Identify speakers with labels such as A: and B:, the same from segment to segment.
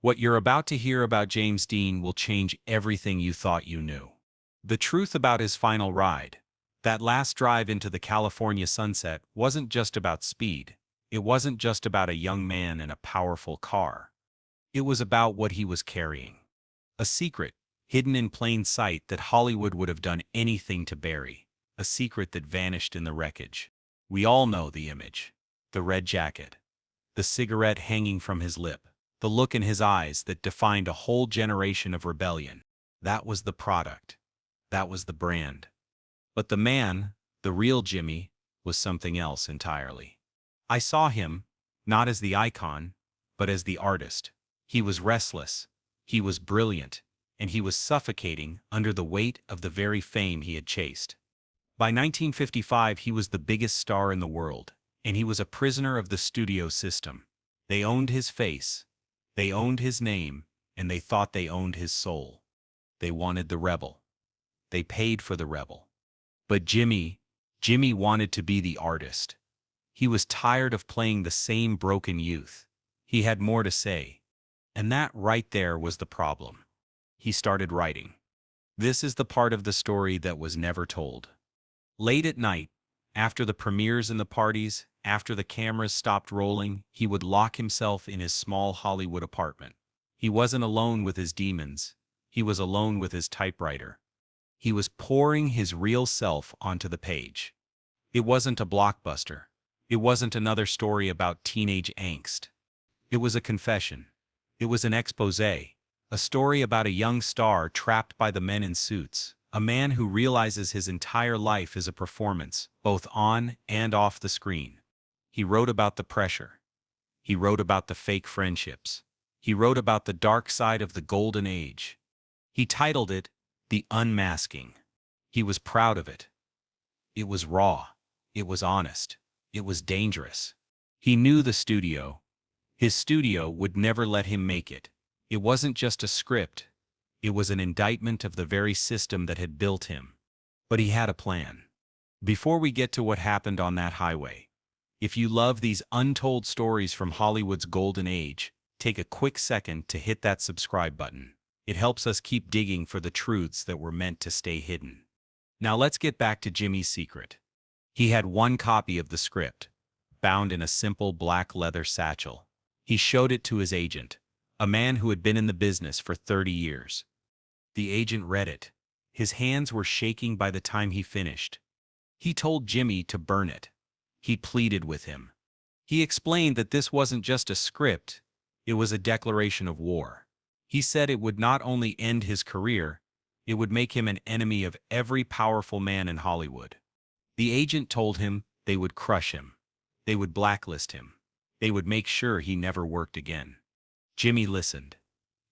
A: What you're about to hear about James Dean will change everything you thought you knew. The truth about his final ride, that last drive into the California sunset, wasn't just about speed. It wasn't just about a young man in a powerful car. It was about what he was carrying. A secret, hidden in plain sight that Hollywood would have done anything to bury. A secret that vanished in the wreckage. We all know the image. The red jacket. The cigarette hanging from his lip. The look in his eyes that defined a whole generation of rebellion. That was the product. That was the brand. But the man, the real Jimmy, was something else entirely. I saw him, not as the icon, but as the artist. He was restless, he was brilliant, and he was suffocating under the weight of the very fame he had chased. By 1955 he was the biggest star in the world, and he was a prisoner of the studio system. They owned his face. They owned his name, and they thought they owned his soul. They wanted the rebel. They paid for the rebel. But Jimmy wanted to be the artist. He was tired of playing the same broken youth. He had more to say. And that right there was the problem. He started writing. This is the part of the story that was never told. Late at night, after the premieres and the parties, after the cameras stopped rolling, he would lock himself in his small Hollywood apartment. He wasn't alone with his demons. He was alone with his typewriter. He was pouring his real self onto the page. It wasn't a blockbuster. It wasn't another story about teenage angst. It was a confession. It was an exposé. A story about a young star trapped by the men in suits. A man who realizes his entire life is a performance, both on and off the screen. He wrote about the pressure. He wrote about the fake friendships. He wrote about the dark side of the golden age. He titled it, The Unmasking. He was proud of it. It was raw. It was honest. It was dangerous. He knew the studio. His studio would never let him make it. It wasn't just a script. It was an indictment of the very system that had built him. But he had a plan. Before we get to what happened on that highway, if you love these untold stories from Hollywood's golden age, take a quick second to hit that subscribe button. It helps us keep digging for the truths that were meant to stay hidden. Now let's get back to Jimmy's secret. He had one copy of the script, bound in a simple black leather satchel. He showed it to his agent, a man who had been in the business for 30 years. The agent read it. His hands were shaking by the time he finished. He told Jimmy to burn it. He pleaded with him. He explained that this wasn't just a script, it was a declaration of war. He said it would not only end his career, it would make him an enemy of every powerful man in Hollywood. The agent told him they would crush him. They would blacklist him. They would make sure he never worked again. Jimmy listened.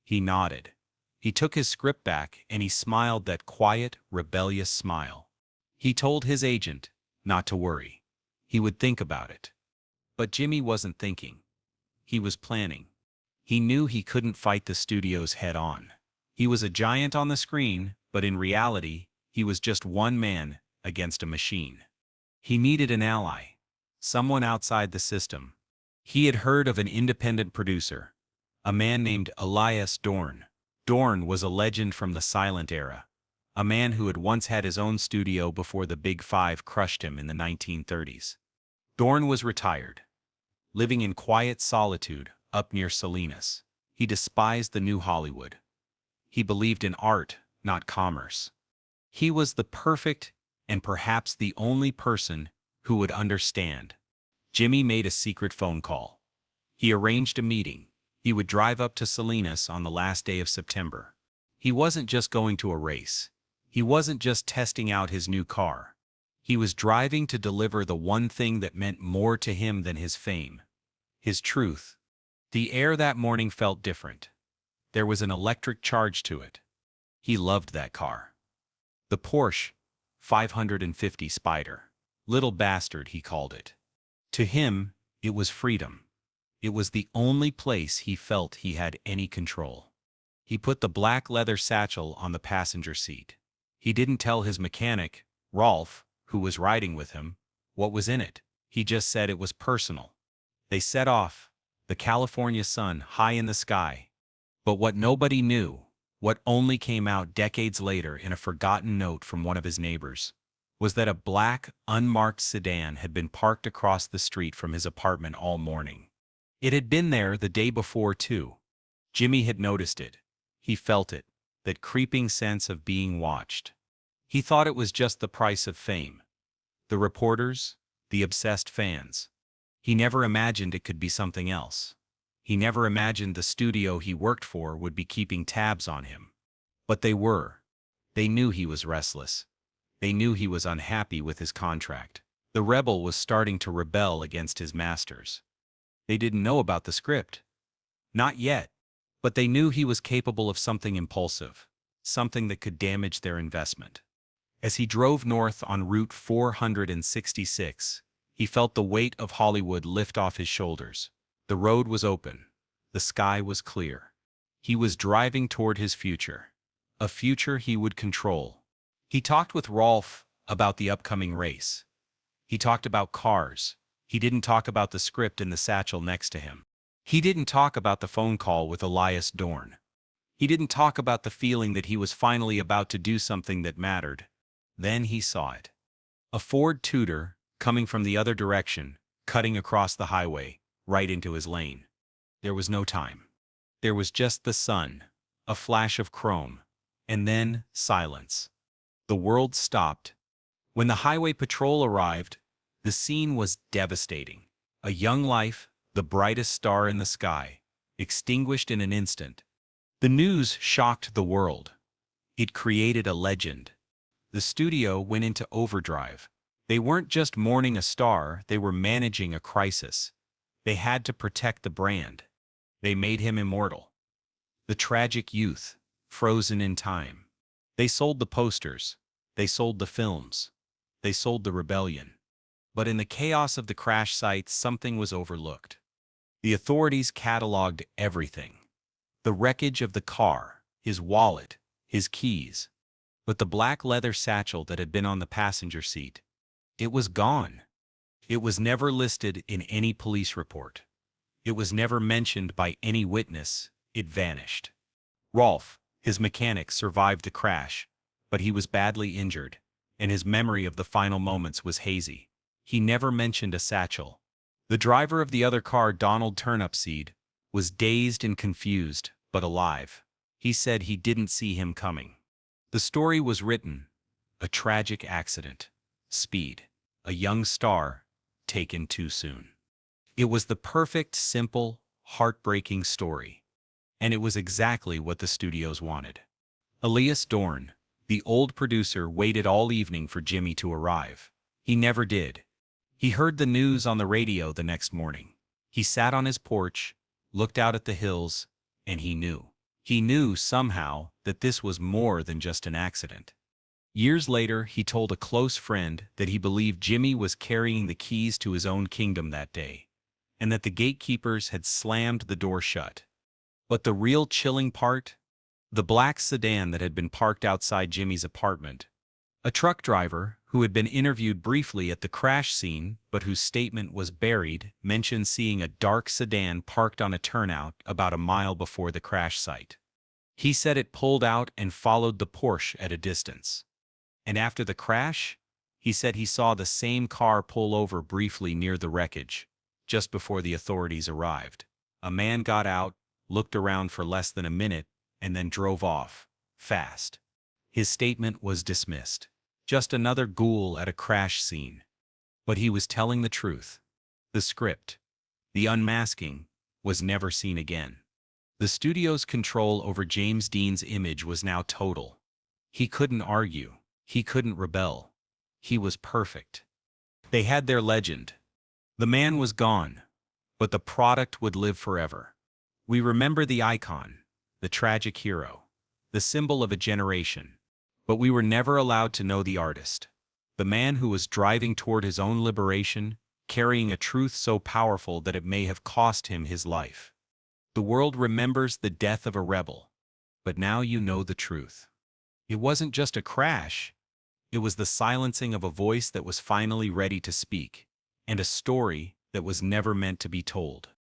A: He nodded. He took his script back and he smiled that quiet, rebellious smile. He told his agent not to worry. He would think about it. But Jimmy wasn't thinking. He was planning. He knew he couldn't fight the studios head-on. He was a giant on the screen, but in reality, he was just one man against a machine. He needed an ally, someone outside the system. He had heard of an independent producer, a man named Elias Dorn. Dorn was a legend from the silent era, a man who had once had his own studio before the Big Five crushed him in the 1930s. Dorn was retired, living in quiet solitude up near Salinas. He despised the new Hollywood. He believed in art, not commerce. He was the perfect and perhaps the only person who would understand. Jimmy made a secret phone call. He arranged a meeting. He would drive up to Salinas on the last day of September. He wasn't just going to a race. He wasn't just testing out his new car. He was driving to deliver the one thing that meant more to him than his fame, his truth. The air that morning felt different. There was an electric charge to it. He loved that car. The Porsche 550 Spider. Little bastard, he called it. To him, it was freedom. It was the only place he felt he had any control. He put the black leather satchel on the passenger seat. He didn't tell his mechanic, Rolf, who was riding with him, what was in it. He just said it was personal. They set off, the California sun high in the sky. But what nobody knew, what only came out decades later in a forgotten note from one of his neighbors, was that a black, unmarked sedan had been parked across the street from his apartment all morning. It had been there the day before, too. Jimmy had noticed it. He felt it, that creeping sense of being watched. He thought it was just the price of fame. The reporters, the obsessed fans. He never imagined it could be something else. He never imagined the studio he worked for would be keeping tabs on him. But they were. They knew he was restless. They knew he was unhappy with his contract. The rebel was starting to rebel against his masters. They didn't know about the script. Not yet. But they knew he was capable of something impulsive, something that could damage their investment. As he drove north on Route 466, he felt the weight of Hollywood lift off his shoulders. The road was open. The sky was clear. He was driving toward his future, a future he would control. He talked with Rolf about the upcoming race. He talked about cars. He didn't talk about the script in the satchel next to him. He didn't talk about the phone call with Elias Dorn. He didn't talk about the feeling that he was finally about to do something that mattered. Then he saw it. A Ford Tudor, coming from the other direction, cutting across the highway, right into his lane. There was no time. There was just the sun, a flash of chrome, and then silence. The world stopped. When the highway patrol arrived, the scene was devastating. A young life, the brightest star in the sky, extinguished in an instant. The news shocked the world. It created a legend. The studio went into overdrive. They weren't just mourning a star, they were managing a crisis. They had to protect the brand. They made him immortal. The tragic youth, frozen in time. They sold the posters. They sold the films. They sold the rebellion. But in the chaos of the crash site, something was overlooked. The authorities cataloged everything. The wreckage of the car, his wallet, his keys. But the black leather satchel that had been on the passenger seat, it was gone. It was never listed in any police report. It was never mentioned by any witness. It vanished. Rolf, his mechanic, survived the crash, but he was badly injured, and his memory of the final moments was hazy. He never mentioned a satchel. The driver of the other car, Donald Turnipseed, was dazed and confused, but alive. He said he didn't see him coming. The story was written. A tragic accident. Speed. A young star, taken too soon. It was the perfect, simple, heartbreaking story. And it was exactly what the studios wanted. Elias Dorn, the old producer, waited all evening for Jimmy to arrive. He never did. He heard the news on the radio the next morning. He sat on his porch, looked out at the hills, and he knew. He knew somehow that this was more than just an accident. Years later, he told a close friend that he believed Jimmy was carrying the keys to his own kingdom that day, and that the gatekeepers had slammed the door shut. But the real chilling part? The black sedan that had been parked outside Jimmy's apartment. A truck driver, who had been interviewed briefly at the crash scene but whose statement was buried, mentioned seeing a dark sedan parked on a turnout about a mile before the crash site. He said it pulled out and followed the Porsche at a distance. And after the crash, he said he saw the same car pull over briefly near the wreckage, just before the authorities arrived. A man got out, looked around for less than a minute, and then drove off, fast. His statement was dismissed. Just another ghoul at a crash scene. But he was telling the truth. The script, the unmasking, was never seen again. The studio's control over James Dean's image was now total. He couldn't argue. He couldn't rebel. He was perfect. They had their legend. The man was gone, but the product would live forever. We remember the icon, the tragic hero, the symbol of a generation. But we were never allowed to know the artist. The man who was driving toward his own liberation, carrying a truth so powerful that it may have cost him his life. The world remembers the death of a rebel. But now you know the truth. It wasn't just a crash. It was the silencing of a voice that was finally ready to speak, and a story that was never meant to be told.